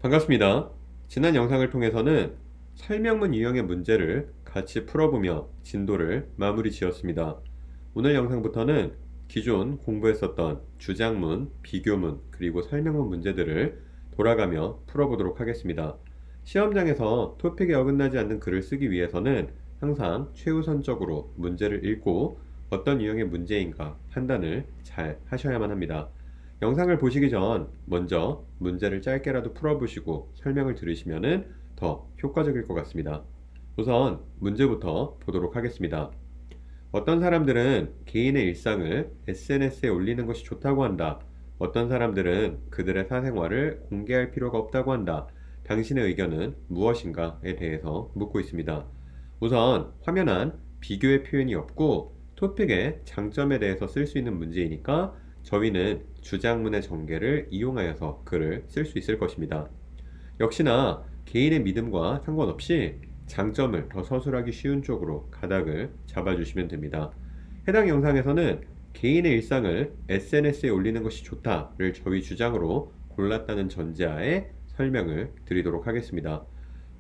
반갑습니다. 지난 영상을 통해서는 설명문 유형의 문제를 같이 풀어보며 진도를 마무리 지었습니다. 오늘 영상부터는 기존 공부했었던 주장문, 비교문, 그리고 설명문 문제들을 돌아가며 풀어보도록 하겠습니다. 시험장에서 토픽에 어긋나지 않는 글을 쓰기 위해서는 항상 최우선적으로 문제를 읽고 어떤 유형의 문제인가 판단을 잘 하셔야만 합니다. 영상을 보시기 전 먼저 문제를 짧게라도 풀어보시고 설명을 들으시면 더 효과적일 것 같습니다. 우선 문제부터 보도록 하겠습니다. 어떤 사람들은 개인의 일상을 SNS에 올리는 것이 좋다고 한다. 어떤 사람들은 그들의 사생활을 공개할 필요가 없다고 한다. 당신의 의견은 무엇인가에 대해서 묻고 있습니다. 우선 화면 안 비교의 표현이 없고 토픽의 장점에 대해서 쓸 수 있는 문제이니까 저희는 주장문의 전개를 이용하여서 글을 쓸 수 있을 것입니다. 역시나 개인의 믿음과 상관없이 장점을 더 서술하기 쉬운 쪽으로 가닥을 잡아주시면 됩니다. 해당 영상에서는 개인의 일상을 SNS에 올리는 것이 좋다를 저희 주장으로 골랐다는 전제하에 설명을 드리도록 하겠습니다.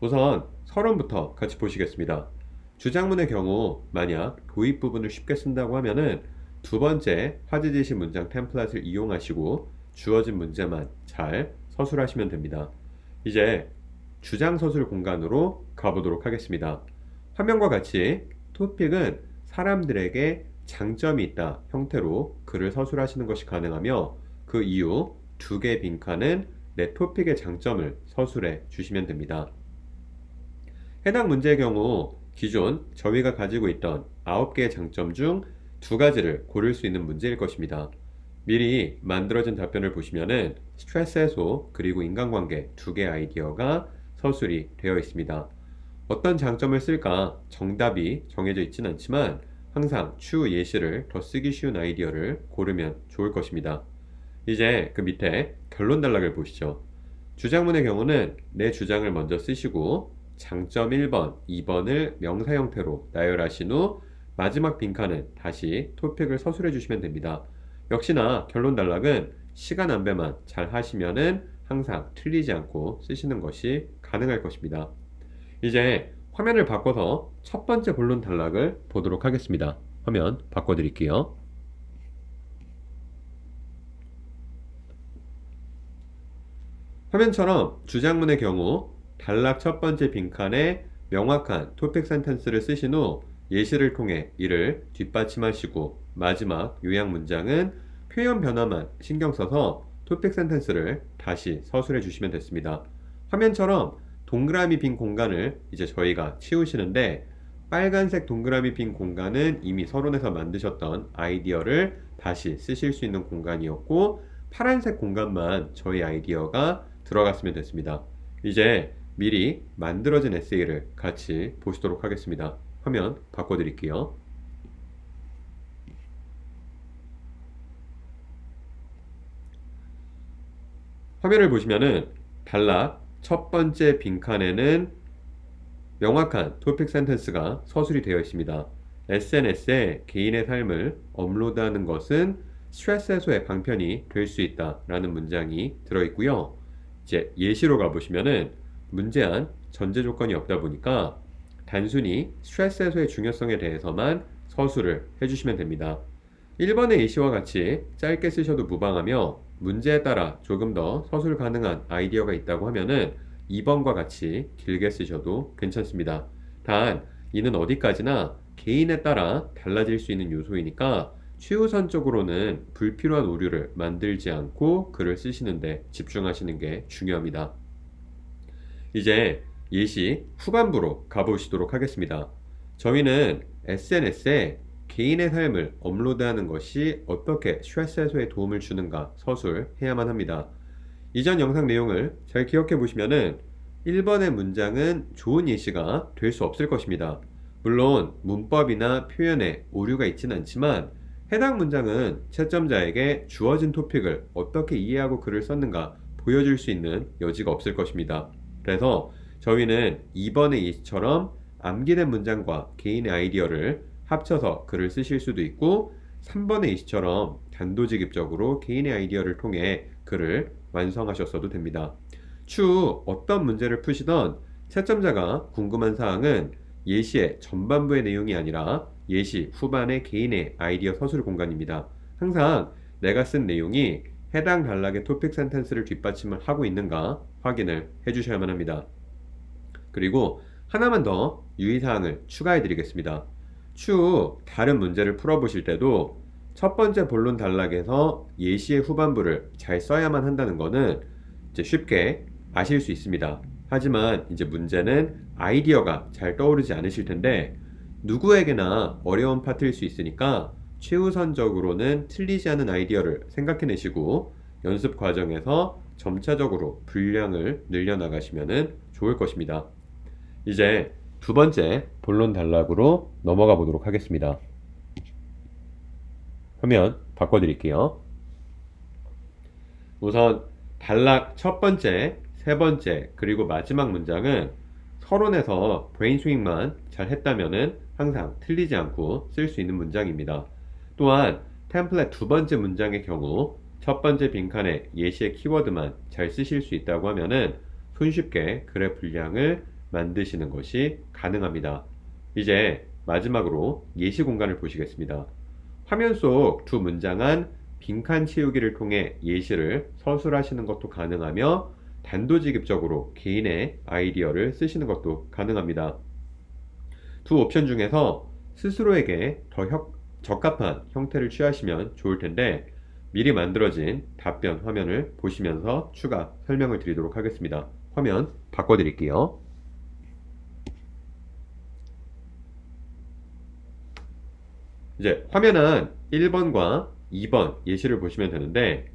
우선 서론부터 같이 보시겠습니다. 주장문의 경우 만약 도입 부분을 쉽게 쓴다고 하면은 두 번째 화제 제시 문장 템플릿을 이용하시고 주어진 문제만 잘 서술하시면 됩니다. 이제 주장 서술 공간으로 가보도록 하겠습니다. 화면과 같이 토픽은 사람들에게 장점이 있다 형태로 글을 서술하시는 것이 가능하며 그 이후 두 개의 빈칸은 내 토픽의 장점을 서술해 주시면 됩니다. 해당 문제의 경우 기존 저희가 가지고 있던 9개의 장점 중 2가지를 고를 수 있는 문제일 것입니다. 미리 만들어진 답변을 보시면은 스트레스 해소 그리고 인간관계 2개의 아이디어가 서술이 되어 있습니다. 어떤 장점을 쓸까 정답이 정해져 있진 않지만 항상 추후 예시를 더 쓰기 쉬운 아이디어를 고르면 좋을 것입니다. 이제 그 밑에 결론 단락을 보시죠. 주장문의 경우는 내 주장을 먼저 쓰시고 장점 1번, 2번을 명사 형태로 나열하신 후 마지막 빈칸은 다시 토픽을 서술해 주시면 됩니다. 역시나 결론 단락은 시간 안배만 잘 하시면은 항상 틀리지 않고 쓰시는 것이 가능할 것입니다. 이제 화면을 바꿔서 첫 번째 본론 단락을 보도록 하겠습니다. 화면 바꿔드릴게요. 화면처럼 주장문의 경우 단락 첫 번째 빈칸에 명확한 토픽 센텐스를 쓰신 후 예시를 통해 이를 뒷받침하시고 마지막 요약 문장은 표현 변화만 신경 써서 토픽 센텐스를 다시 서술해 주시면 됐습니다. 화면처럼 동그라미 빈 공간을 이제 저희가 치우시는데 빨간색 동그라미 빈 공간은 이미 서론에서 만드셨던 아이디어를 다시 쓰실 수 있는 공간이었고 파란색 공간만 저희 아이디어가 들어갔으면 됐습니다. 이제 미리 만들어진 에세이를 같이 보시도록 하겠습니다. 화면 바꿔드릴게요. 화면을 보시면은 단락 첫 번째 빈칸에는 명확한 토픽 센텐스가 서술이 되어 있습니다. SNS에 개인의 삶을 업로드하는 것은 스트레스 해소의 방편이 될 수 있다 라는 문장이 들어있고요. 이제 예시로 가보시면은 문제안 전제 조건이 없다 보니까 단순히 스트레스 해소의 중요성에 대해서만 서술을 해주시면 됩니다. 1번의 예시와 같이 짧게 쓰셔도 무방하며 문제에 따라 조금 더 서술 가능한 아이디어가 있다고 하면은 2번과 같이 길게 쓰셔도 괜찮습니다. 단 이는 어디까지나 개인에 따라 달라질 수 있는 요소이니까 최우선적으로는 불필요한 오류를 만들지 않고 글을 쓰시는데 집중하시는 게 중요합니다. 이제 예시 후반부로 가보시도록 하겠습니다. 저희는 SNS에 개인의 삶을 업로드하는 것이 어떻게 스트레스 해소에 도움을 주는가 서술해야만 합니다. 이전 영상 내용을 잘 기억해 보시면은 1번의 문장은 좋은 예시가 될 수 없을 것입니다. 물론 문법이나 표현에 오류가 있지는 않지만 해당 문장은 채점자에게 주어진 토픽을 어떻게 이해하고 글을 썼는가 보여줄 수 있는 여지가 없을 것입니다. 그래서 저희는 2번의 예시처럼 암기된 문장과 개인의 아이디어를 합쳐서 글을 쓰실 수도 있고 3번의 예시처럼 단도직입적으로 개인의 아이디어를 통해 글을 완성하셨어도 됩니다. 추후 어떤 문제를 푸시던 채점자가 궁금한 사항은 예시의 전반부의 내용이 아니라 예시 후반의 개인의 아이디어 서술 공간입니다. 항상 내가 쓴 내용이 해당 단락의 토픽 센텐스를 뒷받침을 하고 있는가 확인을 해주셔야만 합니다. 그리고 하나만 더 유의사항을 추가해 드리겠습니다. 추후 다른 문제를 풀어보실 때도 첫 번째 본론 단락에서 예시의 후반부를 잘 써야만 한다는 거는 이제 쉽게 아실 수 있습니다. 하지만 이제 문제는 아이디어가 잘 떠오르지 않으실 텐데 누구에게나 어려운 파트일 수 있으니까 최우선적으로는 틀리지 않은 아이디어를 생각해내시고 연습 과정에서 점차적으로 분량을 늘려나가시면 좋을 것입니다. 이제 두 번째 본론 단락으로 넘어가 보도록 하겠습니다. 화면 바꿔드릴게요. 우선 단락 첫 번째, 세 번째, 그리고 마지막 문장은 서론에서 브레인스윙만 잘 했다면 항상 틀리지 않고 쓸 수 있는 문장입니다. 또한 템플릿 두 번째 문장의 경우 첫 번째 빈칸에 예시의 키워드만 잘 쓰실 수 있다고 하면은 손쉽게 글의 분량을 만드시는 것이 가능합니다. 이제 마지막으로 예시 공간을 보시겠습니다. 화면 속 두 문장 안 빈칸 채우기를 통해 예시를 서술하시는 것도 가능하며 단도직입적으로 개인의 아이디어를 쓰시는 것도 가능합니다. 두 옵션 중에서 스스로에게 더 적합한 형태를 취하시면 좋을 텐데 미리 만들어진 답변 화면을 보시면서 추가 설명을 드리도록 하겠습니다. 화면 바꿔드릴게요. 이제 화면 안 1번과 2번 예시를 보시면 되는데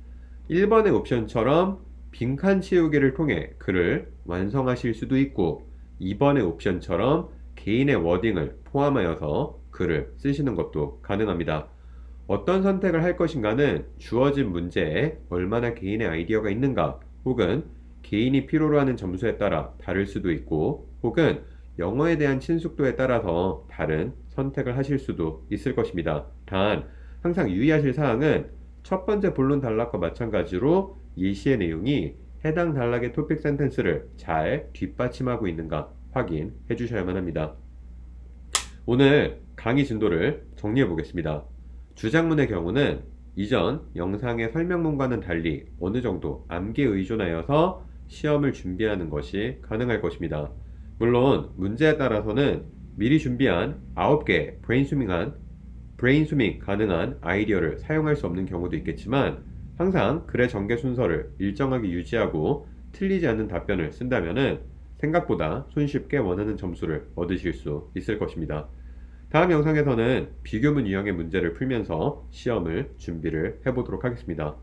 1번의 옵션처럼 빈칸 채우기를 통해 글을 완성하실 수도 있고 2번의 옵션처럼 개인의 워딩을 포함하여서 글을 쓰시는 것도 가능합니다. 어떤 선택을 할 것인가는 주어진 문제에 얼마나 개인의 아이디어가 있는가 혹은 개인이 필요로 하는 점수에 따라 다를 수도 있고 혹은 영어에 대한 친숙도에 따라서 다른 선택을 하실 수도 있을 것입니다. 단 항상 유의하실 사항은 첫 번째 본론 단락과 마찬가지로 예시의 내용이 해당 단락의 토픽 센텐스를 잘 뒷받침하고 있는가 확인해 주셔야만 합니다. 오늘 강의 진도를 정리해 보겠습니다. 주장문의 경우는 이전 영상의 설명문과는 달리 어느 정도 암기에 의존하여서 시험을 준비하는 것이 가능할 것입니다. 물론 문제에 따라서는 미리 준비한 9개 브레인스밍 가능한 아이디어를 사용할 수 없는 경우도 있겠지만 항상 글의 전개 순서를 일정하게 유지하고 틀리지 않는 답변을 쓴다면 생각보다 손쉽게 원하는 점수를 얻으실 수 있을 것입니다. 다음 영상에서는 비교문 유형의 문제를 풀면서 시험을 준비를 해보도록 하겠습니다.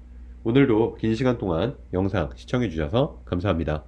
오늘도 긴 시간 동안 영상 시청해 주셔서 감사합니다.